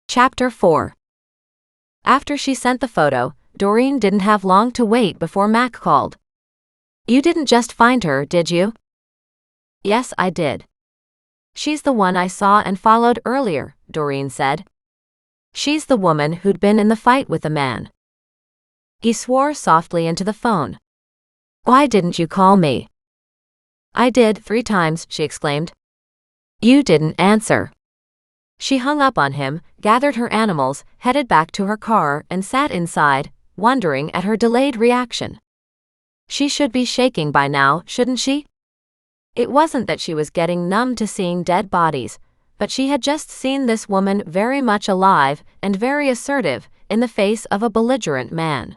Chapter 4. After she sent the photo, Doreen didn't have long to wait before Mac called. "You didn't just find her, did you?" "Yes, I did. She's the one I saw and followed earlier," Doreen said. "She's the woman who'd been in the fight with the man." He swore softly into the phone. "Why didn't you call me?" "I did 3 times, she exclaimed. "You didn't answer." She hung up on him, gathered her animals, headed back to her car, and sat inside, wondering at her delayed reaction. She should be shaking by now, shouldn't she? It wasn't that she was getting numb to seeing dead bodies, but she had just seen this woman very much alive and very assertive in the face of a belligerent man.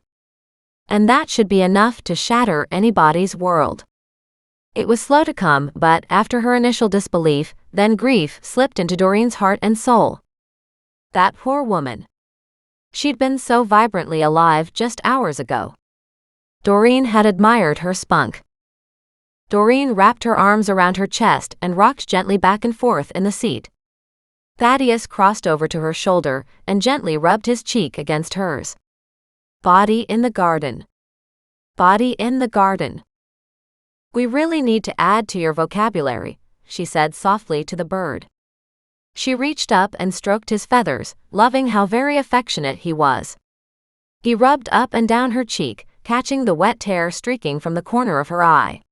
And that should be enough to shatter anybody's world. It was slow to come, but after her initial disbelief, then grief slipped into Doreen's heart and soul. That poor woman. She'd been so vibrantly alive just hours ago. Doreen had admired her spunk. Doreen wrapped her arms around her chest and rocked gently back and forth in the seat. Thaddeus crossed over to her shoulder and gently rubbed his cheek against hers. Body in the garden. Body in the garden. "We really need to add to your vocabulary," she said softly to the bird. She reached up and stroked his feathers, loving how very affectionate he was. He rubbed up and down her cheek, catching the wet tear streaking from the corner of her eye.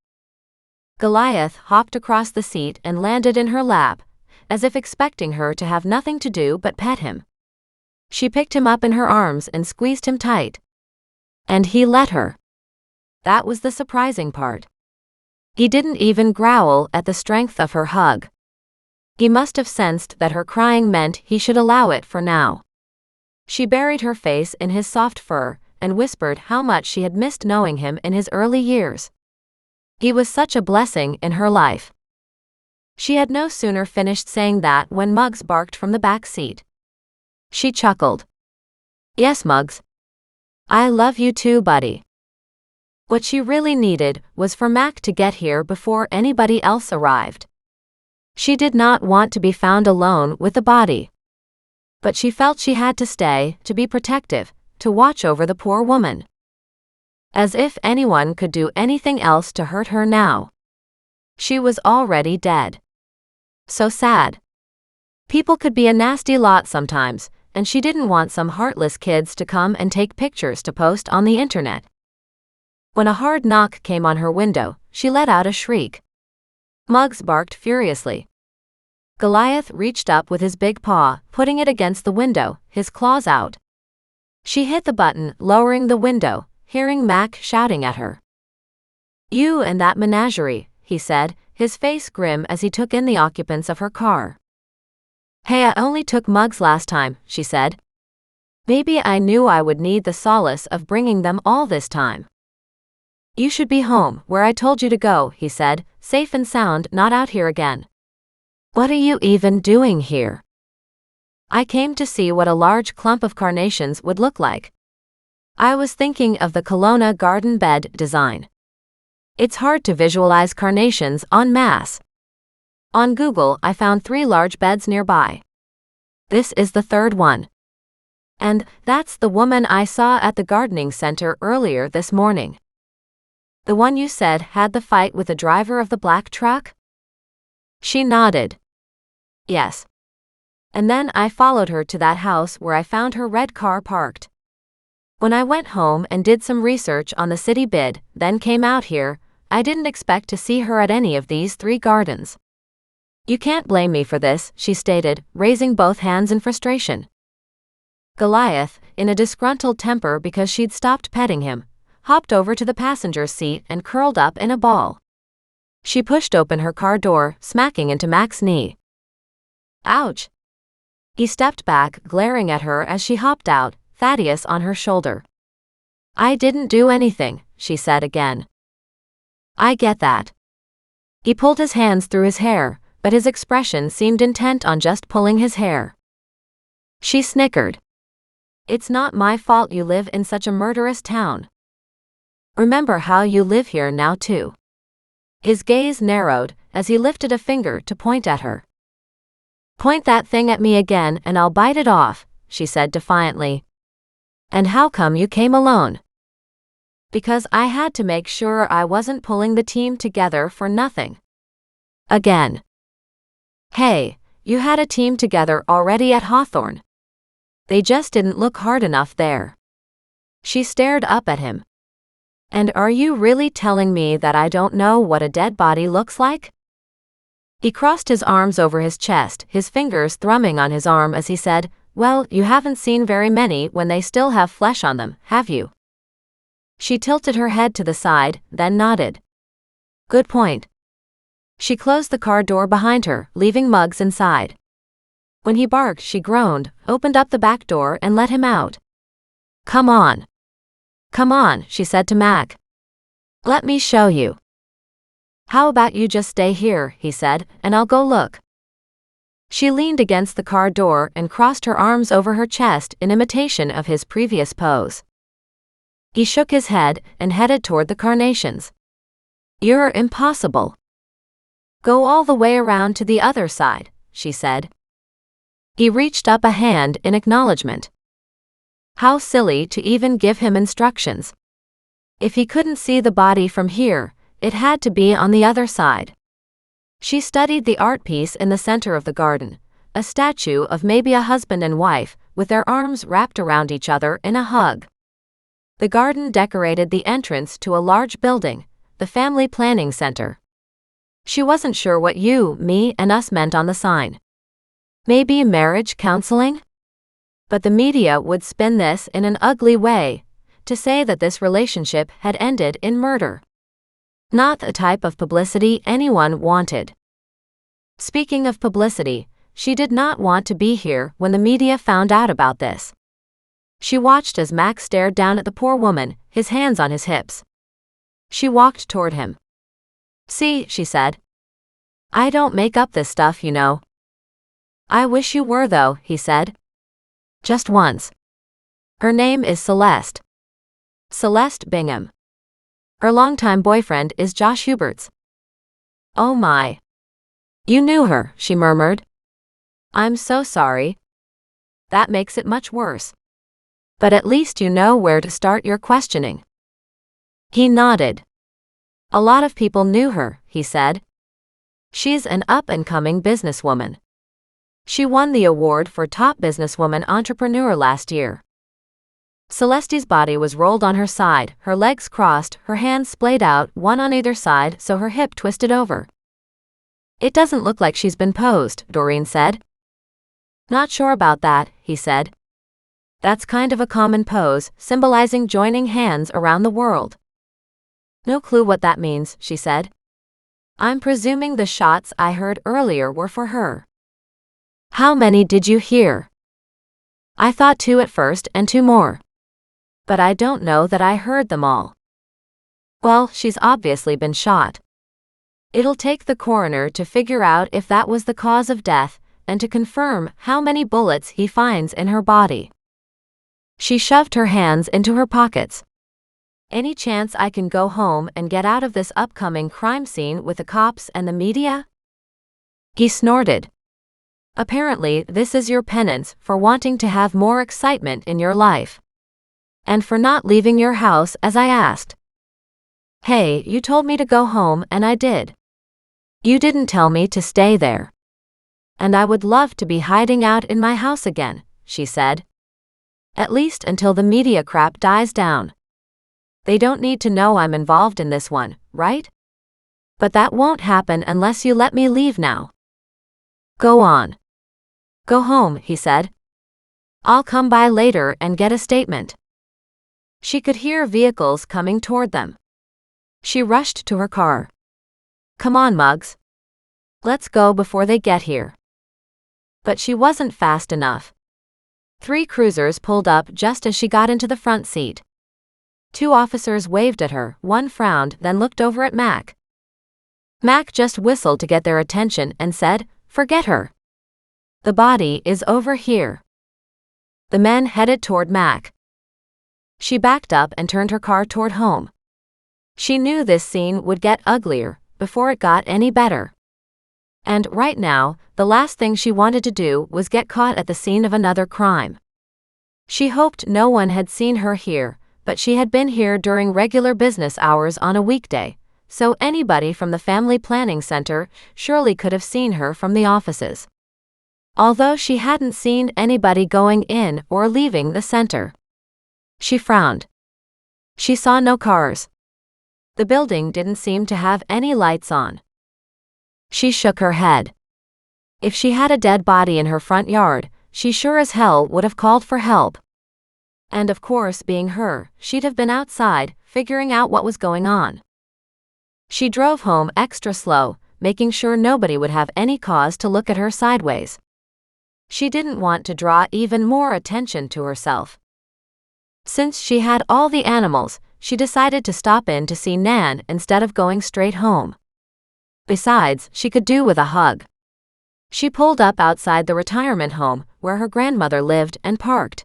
Goliath hopped across the seat and landed in her lap, as if expecting her to have nothing to do but pet him. She picked him up in her arms and squeezed him tight. And he let her. That was the surprising part. He didn't even growl at the strength of her hug. He must have sensed that her crying meant he should allow it for now. She buried her face in his soft fur and whispered how much she had missed knowing him in his early years. He was such a blessing in her life. She had no sooner finished saying that when Muggs barked from the back seat. She chuckled. "Yes, Muggs. I love you too, buddy." What she really needed was for Mac to get here before anybody else arrived. She did not want to be found alone with the body. But she felt she had to stay, to be protective, to watch over the poor woman. As if anyone could do anything else to hurt her now. She was already dead. So sad. People could be a nasty lot sometimes, and she didn't want some heartless kids to come and take pictures to post on the internet. When a hard knock came on her window, she let out a shriek. Muggs barked furiously. Goliath reached up with his big paw, putting it against the window, his claws out. She hit the button, lowering the window, hearing Mac shouting at her. "You and that menagerie," he said, his face grim as he took in the occupants of her car. "Hey, I only took Muggs last time," she said. "Maybe I knew I would need the solace of bringing them all this time." "You should be home, where I told you to go," he said, "safe and sound, not out here again." "What are you even doing here?" "I came to see what a large clump of carnations would look like. I was thinking of the Kelowna garden bed design. It's hard to visualize carnations en masse. On Google, I found 3 large beds nearby. This is the 3rd one. And that's the woman I saw at the gardening center earlier this morning. The one you said had the fight with the driver of the black truck?" She nodded. "Yes. And then I followed her to that house where I found her red car parked. When I went home and did some research on the city bid, then came out here, I didn't expect to see her at any of these 3 gardens. You can't blame me for this," she stated, raising both hands in frustration. Goliath, in a disgruntled temper because she'd stopped petting him, hopped over to the passenger's seat and curled up in a ball. She pushed open her car door, smacking into Mac's knee. "Ouch." He stepped back, glaring at her as she hopped out, Thaddeus on her shoulder. "I didn't do anything," she said again. "I get that." He pulled his hands through his hair, but his expression seemed intent on just pulling his hair. She snickered. "It's not my fault you live in such a murderous town. Remember how you live here now too." His gaze narrowed as he lifted a finger to point at her. "Point that thing at me again and I'll bite it off," she said defiantly. "And how come you came alone?" "Because I had to make sure I wasn't pulling the team together for nothing." Again. "Hey, you had a team together already at Hawthorne. They just didn't look hard enough there." She stared up at him. "And are you really telling me that I don't know what a dead body looks like?" He crossed his arms over his chest, his fingers thrumming on his arm as he said, "Well, you haven't seen very many when they still have flesh on them, have you?" She tilted her head to the side, then nodded. "Good point." She closed the car door behind her, leaving Muggs inside. When he barked, she groaned, opened up the back door and let him out. "Come on. Come on," she said to Mac. "Let me show you." "How about you just stay here," he said, "and I'll go look." She leaned against the car door and crossed her arms over her chest in imitation of his previous pose. He shook his head and headed toward the Carnations. "You're impossible." "Go all the way around to the other side," she said. He reached up a hand in acknowledgement. How silly to even give him instructions. If he couldn't see the body from here, it had to be on the other side. She studied the art piece in the center of the garden, a statue of maybe a husband and wife, with their arms wrapped around each other in a hug. The garden decorated the entrance to a large building, the Family Planning Center. She wasn't sure what you, me, and us meant on the sign. Maybe marriage counseling? But the media would spin this in an ugly way, to say that this relationship had ended in murder. Not the type of publicity anyone wanted. Speaking of publicity, she did not want to be here when the media found out about this. She watched as Max stared down at the poor woman, his hands on his hips. She walked toward him. "See," she said. "I don't make up this stuff, you know." "I wish you were though," he said. "Just once." "Her name is Celeste. Celeste Bingham. Her longtime boyfriend is Josh Huberts." "Oh my. You knew her," she murmured. "I'm so sorry. That makes it much worse. But at least you know where to start your questioning." He nodded. "A lot of people knew her," he said. "She's an up-and-coming businesswoman. She won the award for Top Businesswoman Entrepreneur last year." Celeste's body was rolled on her side, her legs crossed, her hands splayed out, one on either side so her hip twisted over. "It doesn't look like she's been posed," Doreen said. "Not sure about that," he said. "That's kind of a common pose, symbolizing joining hands around the world." "No clue what that means," she said. "I'm presuming the shots I heard earlier were for her." "How many did you hear?" "I thought 2 at first and 2 more. But I don't know that I heard them all." "Well, she's obviously been shot. It'll take the coroner to figure out if that was the cause of death and to confirm how many bullets he finds in her body." She shoved her hands into her pockets. "Any chance I can go home and get out of this upcoming crime scene with the cops and the media?" He snorted. "Apparently this is your penance for wanting to have more excitement in your life. And for not leaving your house as I asked. Hey, you told me to go home and I did. You didn't tell me to stay there. And I would love to be hiding out in my house again," she said. "At least until the media crap dies down. They don't need to know I'm involved in this one, right? But that won't happen unless you let me leave now." "Go on. Go home," he said. "I'll come by later and get a statement." She could hear vehicles coming toward them. She rushed to her car. "Come on, Muggs. Let's go before they get here." But she wasn't fast enough. 3 cruisers pulled up just as she got into the front seat. 2 officers waved at her, one frowned, then looked over at Mac. Mac just whistled to get their attention and said, "Forget her. The body is over here." The men headed toward Mac. She backed up and turned her car toward home. She knew this scene would get uglier before it got any better. And right now, the last thing she wanted to do was get caught at the scene of another crime. She hoped no one had seen her here, but she had been here during regular business hours on a weekday, so anybody from the family planning center surely could have seen her from the offices. Although she hadn't seen anybody going in or leaving the center. She frowned. She saw no cars. The building didn't seem to have any lights on. She shook her head. If she had a dead body in her front yard, she sure as hell would have called for help. And of course, being her, she'd have been outside, figuring out what was going on. She drove home extra slow, making sure nobody would have any cause to look at her sideways. She didn't want to draw even more attention to herself. Since she had all the animals, she decided to stop in to see Nan instead of going straight home. Besides, she could do with a hug. She pulled up outside the retirement home where her grandmother lived and parked.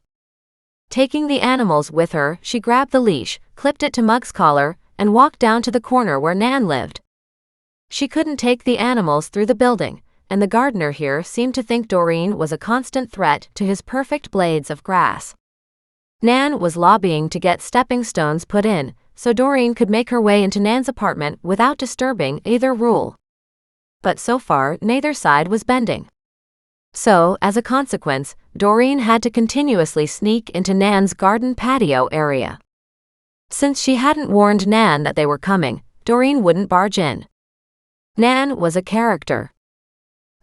Taking the animals with her, she grabbed the leash, clipped it to Mug's collar, and walked down to the corner where Nan lived. She couldn't take the animals through the building, and the gardener here seemed to think Doreen was a constant threat to his perfect blades of grass. Nan was lobbying to get stepping stones put in, so Doreen could make her way into Nan's apartment without disturbing either rule. But so far, neither side was bending. So, as a consequence, Doreen had to continuously sneak into Nan's garden patio area. Since she hadn't warned Nan that they were coming, Doreen wouldn't barge in. Nan was a character.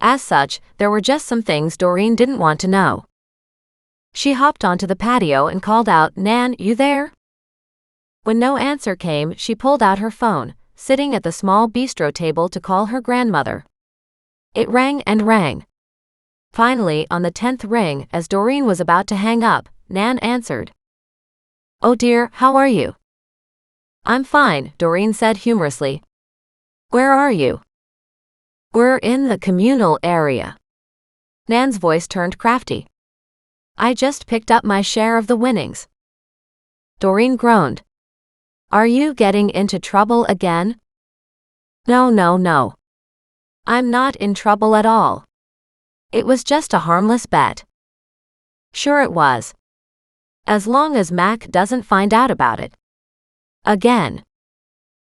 As such, there were just some things Doreen didn't want to know. She hopped onto the patio and called out, "Nan, you there?" When no answer came, she pulled out her phone, sitting at the small bistro table to call her grandmother. It rang and rang. Finally, on the 10th ring, as Doreen was about to hang up, Nan answered. "Oh dear, how are you?" "I'm fine," Doreen said humorously. "Where are you?" "We're in the communal area." Nan's voice turned crafty. "I just picked up my share of the winnings." Doreen groaned. "Are you getting into trouble again?" No. I'm not in trouble at all. It was just a harmless bet." "Sure it was. As long as Mac doesn't find out about it." "Again.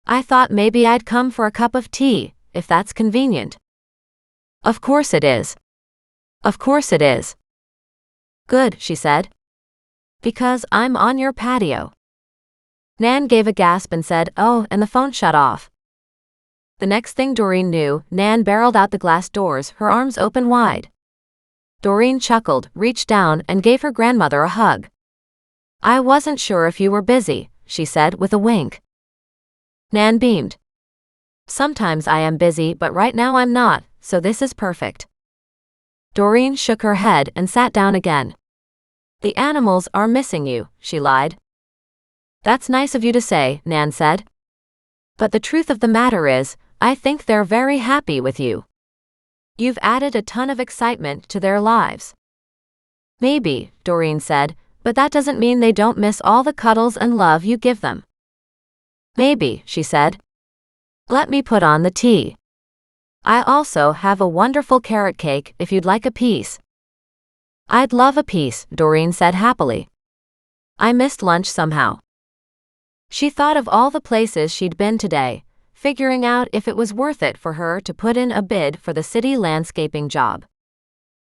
I thought maybe I'd come for a cup of tea, if that's convenient." "Of course it is. Of course it is." "Good," she said. "Because I'm on your patio." Nan gave a gasp and said, "Oh," and the phone shut off. The next thing Doreen knew, Nan barreled out the glass doors, her arms open wide. Doreen chuckled, reached down, and gave her grandmother a hug. "I wasn't sure if you were busy," she said with a wink. Nan beamed. "Sometimes I am busy, but right now I'm not, so this is perfect." Doreen shook her head and sat down again. "The animals are missing you," she lied. "That's nice of you to say," Nan said. "But the truth of the matter is, I think they're very happy with you. You've added a ton of excitement to their lives." "Maybe," Doreen said, "but that doesn't mean they don't miss all the cuddles and love you give them." "Maybe," she said. "Let me put on the tea. I also have a wonderful carrot cake if you'd like a piece." "I'd love a piece," Doreen said happily. "I missed lunch somehow." She thought of all the places she'd been today, figuring out if it was worth it for her to put in a bid for the city landscaping job.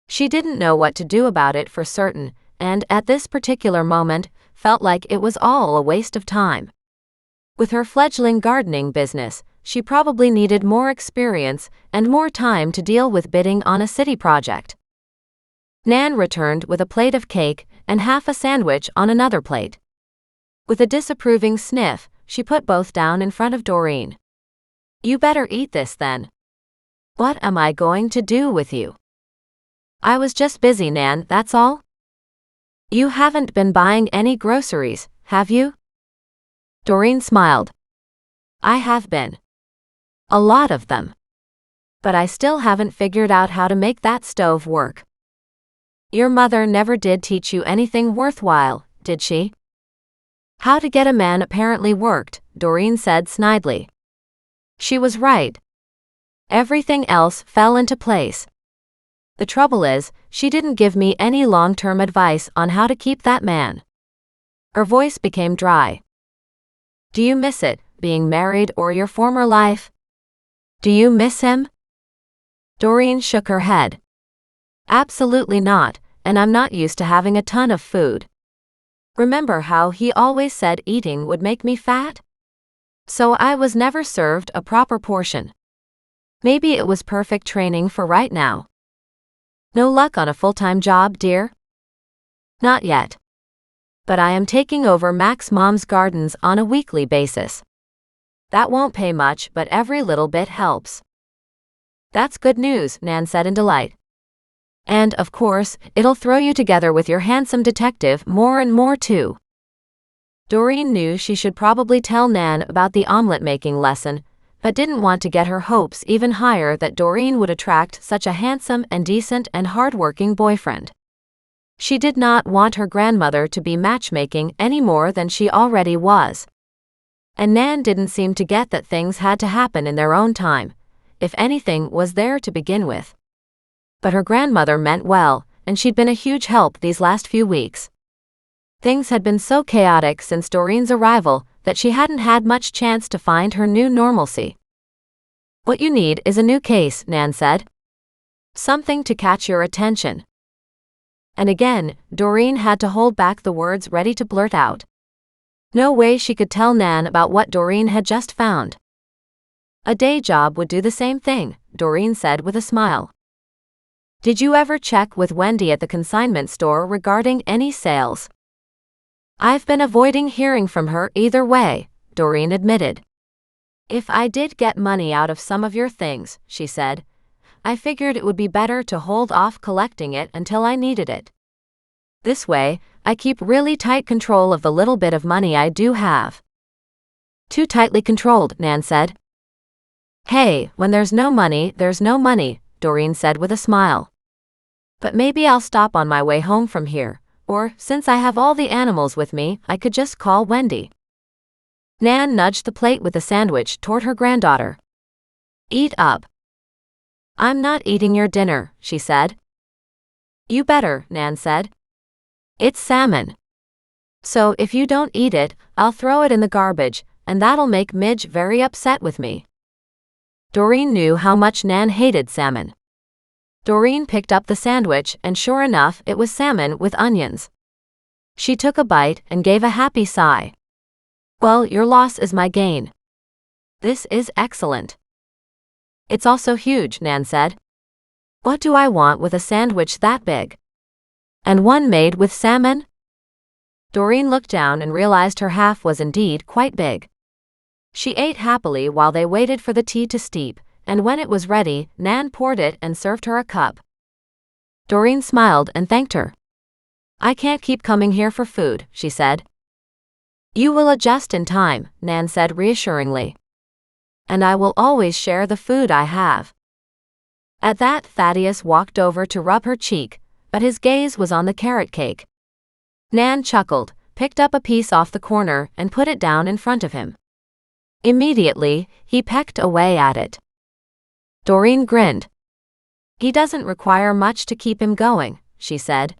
She didn't know what to do about it for certain, and at this particular moment, felt like it was all a waste of time. With her fledgling gardening business, she probably needed more experience and more time to deal with bidding on a city project. Nan returned with a plate of cake and half a sandwich on another plate. With a disapproving sniff, she put both down in front of Doreen. "You better eat this then." "What am I going to do with you?" "I was just busy, Nan, that's all." "You haven't been buying any groceries, have you?" Doreen smiled. "I have been. A lot of them. But I still haven't figured out how to make that stove work." "Your mother never did teach you anything worthwhile, did she?" "How to get a man apparently worked," Doreen said snidely. She was right. Everything else fell into place. The trouble is, she didn't give me any long-term advice on how to keep that man." Her voice became dry. "Do you miss it, being married, or your former life? Do you miss him?" Doreen shook her head. "Absolutely not, and I'm not used to having a ton of food. Remember how he always said eating would make me fat? So I was never served a proper portion. Maybe it was perfect training for right now." "No luck on a full-time job, dear?" "Not yet. But I am taking over Mac's mom's gardens on a weekly basis. That won't pay much, but every little bit helps." "That's good news," Nan said in delight. "And, of course, it'll throw you together with your handsome detective more and more too." Doreen knew she should probably tell Nan about the omelet-making lesson, but didn't want to get her hopes even higher that Doreen would attract such a handsome and decent and hard-working boyfriend. She did not want her grandmother to be matchmaking any more than she already was. And Nan didn't seem to get that things had to happen in their own time, if anything was there to begin with. But her grandmother meant well, and she'd been a huge help these last few weeks. Things had been so chaotic since Doreen's arrival that she hadn't had much chance to find her new normalcy. "What you need is a new case," Nan said. "Something to catch your attention." And again, Doreen had to hold back the words ready to blurt out. No way she could tell Nan about what Doreen had just found. "A day job would do the same thing," Doreen said with a smile. "Did you ever check with Wendy at the consignment store regarding any sales?" "I've been avoiding hearing from her either way," Doreen admitted. "If I did get money out of some of your things," she said, "I figured it would be better to hold off collecting it until I needed it. This way, I keep really tight control of the little bit of money I do have." "Too tightly controlled," Nan said. "Hey, when there's no money, Doreen said with a smile. "But maybe I'll stop on my way home from here. Or, since I have all the animals with me, I could just call Wendy." Nan nudged the plate with the sandwich toward her granddaughter. "Eat up." "I'm not eating your dinner," she said. "You better," Nan said. "It's salmon. So if you don't eat it, I'll throw it in the garbage, and that'll make Midge very upset with me." Doreen knew how much Nan hated salmon. Doreen picked up the sandwich, and sure enough, it was salmon with onions. She took a bite and gave a happy sigh. "Well, your loss is my gain. This is excellent." "It's also huge," Nan said. "What do I want with a sandwich that big? And one made with salmon?" Doreen looked down and realized her half was indeed quite big. She ate happily while they waited for the tea to steep, and when it was ready, Nan poured it and served her a cup. Doreen smiled and thanked her. "I can't keep coming here for food," she said. "You will adjust in time," Nan said reassuringly. "And I will always share the food I have." At that, Thaddeus walked over to rub her cheek, but his gaze was on the carrot cake. Nan chuckled, picked up a piece off the corner, and put it down in front of him. Immediately, he pecked away at it. Doreen grinned. "He doesn't require much to keep him going," she said.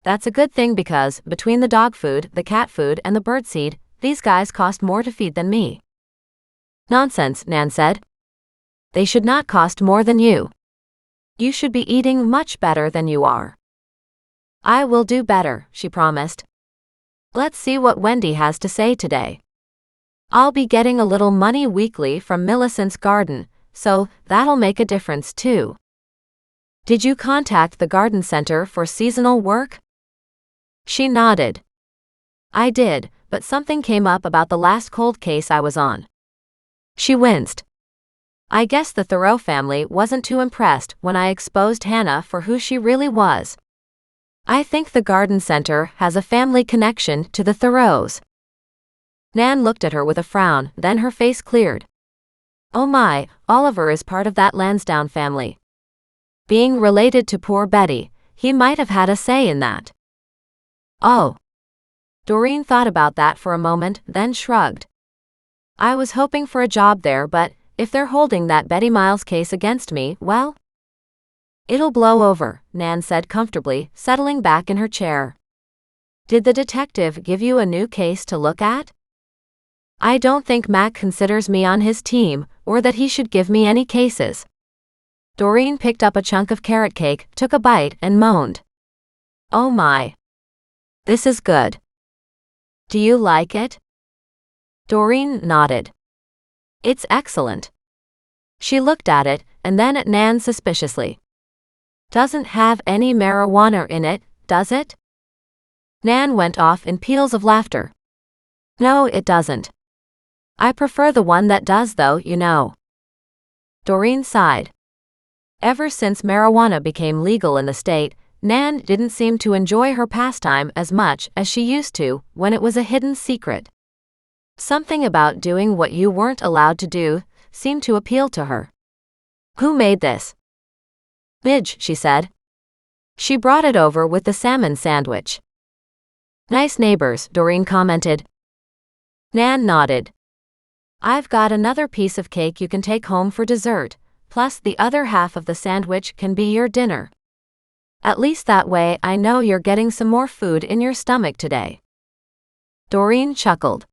"That's a good thing because, between the dog food, the cat food, and the birdseed, these guys cost more to feed than me." "Nonsense," Nan said. "They should not cost more than you. You should be eating much better than you are." "I will do better," she promised. "Let's see what Wendy has to say today. I'll be getting a little money weekly from Millicent's garden, so that'll make a difference too." "Did you contact the garden center for seasonal work?" She nodded. "I did, but something came up about the last cold case I was on." She winced. "I guess the Thoreau family wasn't too impressed when I exposed Hannah for who she really was. I think the garden center has a family connection to the Thoreaus." Nan looked at her with a frown, then her face cleared. "Oh my, Oliver is part of that Lansdowne family. Being related to poor Betty, he might have had a say in that." "Oh." Doreen thought about that for a moment, then shrugged. "I was hoping for a job there, but if they're holding that Betty Miles case against me, well." It'll blow over, Nan said comfortably, settling back in her chair. Did the detective give you a new case to look at? I don't think Mac considers me on his team, or that he should give me any cases. Doreen picked up a chunk of carrot cake, took a bite, and moaned. Oh my. This is good. Do you like it? Doreen nodded. It's excellent. She looked at it, and then at Nan suspiciously. Doesn't have any marijuana in it, does it? Nan went off in peals of laughter. No, it doesn't. I prefer the one that does though, you know. Doreen sighed. Ever since marijuana became legal in the state, Nan didn't seem to enjoy her pastime as much as she used to when it was a hidden secret. Something about doing what you weren't allowed to do seemed to appeal to her. Who made this? Midge, she said. She brought it over with the salmon sandwich. Nice neighbors, Doreen commented. Nan nodded. I've got another piece of cake you can take home for dessert, plus the other half of the sandwich can be your dinner. At least that way I know you're getting some more food in your stomach today. Doreen chuckled.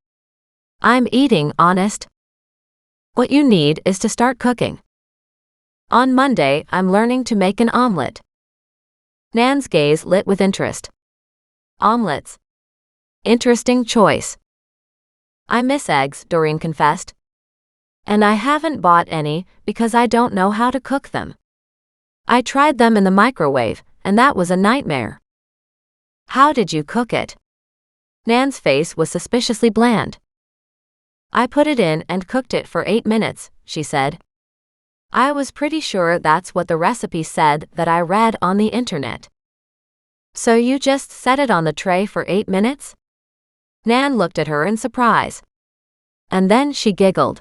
I'm eating, honest. What you need is to start cooking. On Monday, I'm learning to make an omelet. Nan's gaze lit with interest. Omelets. Interesting choice. I miss eggs, Doreen confessed. And I haven't bought any because I don't know how to cook them. I tried them in the microwave, and that was a nightmare. How did you cook it? Nan's face was suspiciously bland. I put it in and cooked it for 8 minutes, she said. I was pretty sure that's what the recipe said that I read on the internet. So you just set it on the tray for 8 minutes? Nan looked at her in surprise. And then she giggled.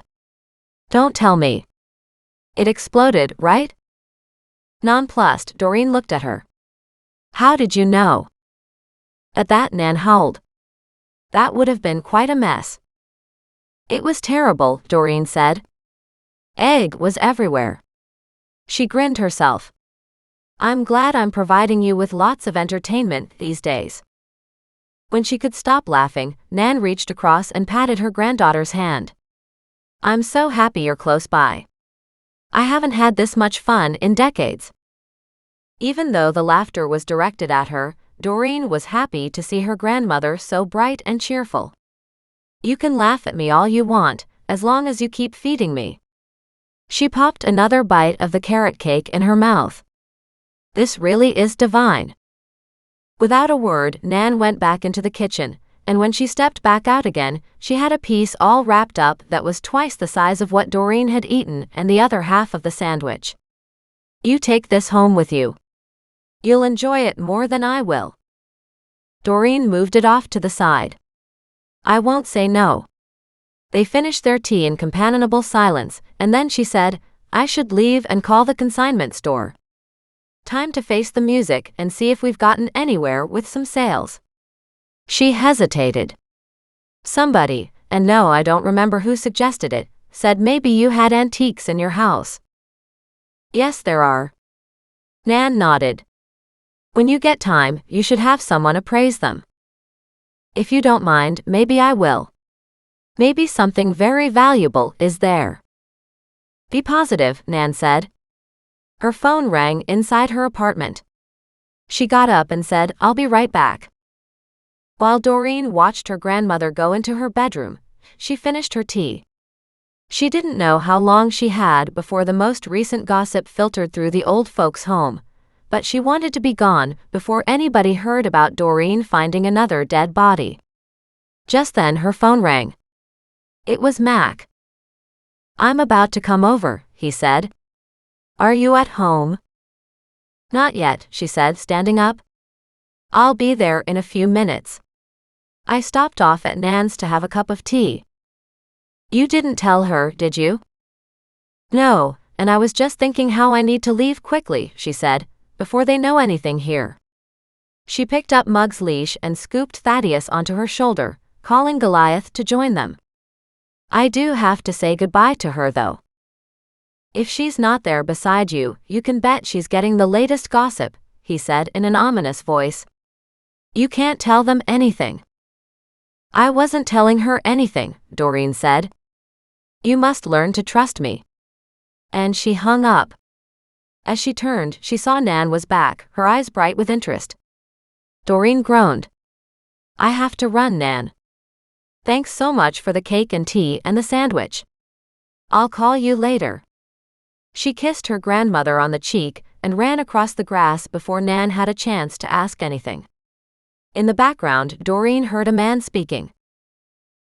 Don't tell me. It exploded, right? Nonplussed, Doreen looked at her. How did you know? At that, Nan howled. That would have been quite a mess. It was terrible, Doreen said. Egg was everywhere. She grinned herself. I'm glad I'm providing you with lots of entertainment these days. When she could stop laughing, Nan reached across and patted her granddaughter's hand. I'm so happy you're close by. I haven't had this much fun in decades. Even though the laughter was directed at her, Doreen was happy to see her grandmother so bright and cheerful. You can laugh at me all you want, as long as you keep feeding me. She popped another bite of the carrot cake in her mouth. This really is divine. Without a word, Nan went back into the kitchen, and when she stepped back out again, she had a piece all wrapped up that was twice the size of what Doreen had eaten and the other half of the sandwich. You take this home with you. You'll enjoy it more than I will. Doreen moved it off to the side. I won't say no. They finished their tea in companionable silence, and then she said, I should leave and call the consignment store. Time to face the music and see if we've gotten anywhere with some sales. She hesitated. Somebody, and no, I don't remember who suggested it, said maybe you had antiques in your house. Yes, there are. Nan nodded. When you get time, you should have someone appraise them. If you don't mind, maybe I will. Maybe something very valuable is there. Be positive, Nan said. Her phone rang inside her apartment. She got up and said, I'll be right back. While Doreen watched her grandmother go into her bedroom, she finished her tea. She didn't know how long she had before the most recent gossip filtered through the old folks' home, but she wanted to be gone before anybody heard about Doreen finding another dead body. Just then her phone rang. It was Mac. I'm about to come over, he said. Are you at home? Not yet, she said, standing up. I'll be there in a few minutes. I stopped off at Nan's to have a cup of tea. You didn't tell her, did you? No, and I was just thinking how I need to leave quickly, she said, before they know anything here. She picked up Mug's leash and scooped Thaddeus onto her shoulder, calling Goliath to join them. I do have to say goodbye to her though. If she's not there beside you, you can bet she's getting the latest gossip, he said in an ominous voice. You can't tell them anything. I wasn't telling her anything, Doreen said. You must learn to trust me. And she hung up. As she turned, she saw Nan was back, her eyes bright with interest. Doreen groaned. I have to run, Nan. Thanks so much for the cake and tea and the sandwich. I'll call you later. She kissed her grandmother on the cheek and ran across the grass before Nan had a chance to ask anything. In the background, Doreen heard a man speaking.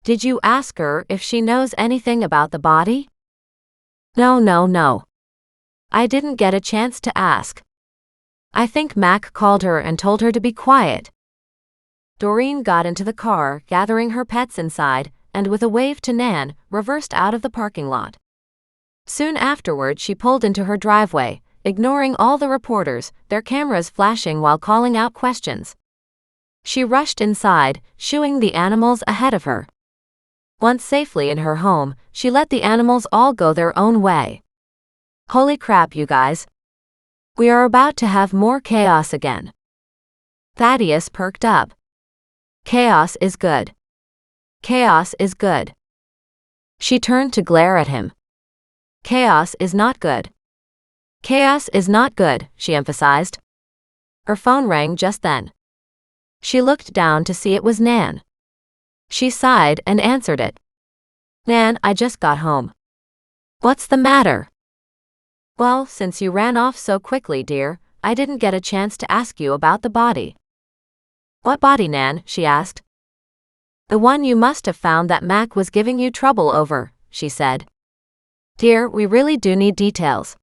Did you ask her if she knows anything about the body? No. I didn't get a chance to ask. I think Mac called her and told her to be quiet. Doreen got into the car, gathering her pets inside, and with a wave to Nan, reversed out of the parking lot. Soon afterward, she pulled into her driveway, ignoring all the reporters, their cameras flashing while calling out questions. She rushed inside, shooing the animals ahead of her. Once safely in her home, she let the animals all go their own way. Holy crap, you guys. We are about to have more chaos again. Thaddeus perked up. Chaos is good. Chaos is good. She turned to glare at him. Chaos is not good. Chaos is not good, she emphasized. Her phone rang just then. She looked down to see it was Nan. She sighed and answered it. Nan, I just got home. What's the matter? Well, since you ran off so quickly, dear, I didn't get a chance to ask you about the body. What body, Nan? She asked. The one you must have found that Mac was giving you trouble over, she said. Dear, we really do need details.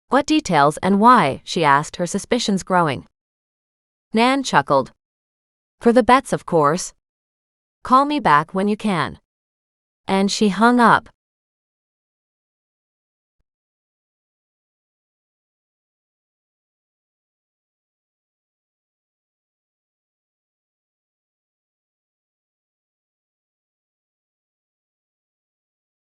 What details and why? She asked, her suspicions growing. Nan chuckled. For the bets, of course. Call me back when you can. And she hung up.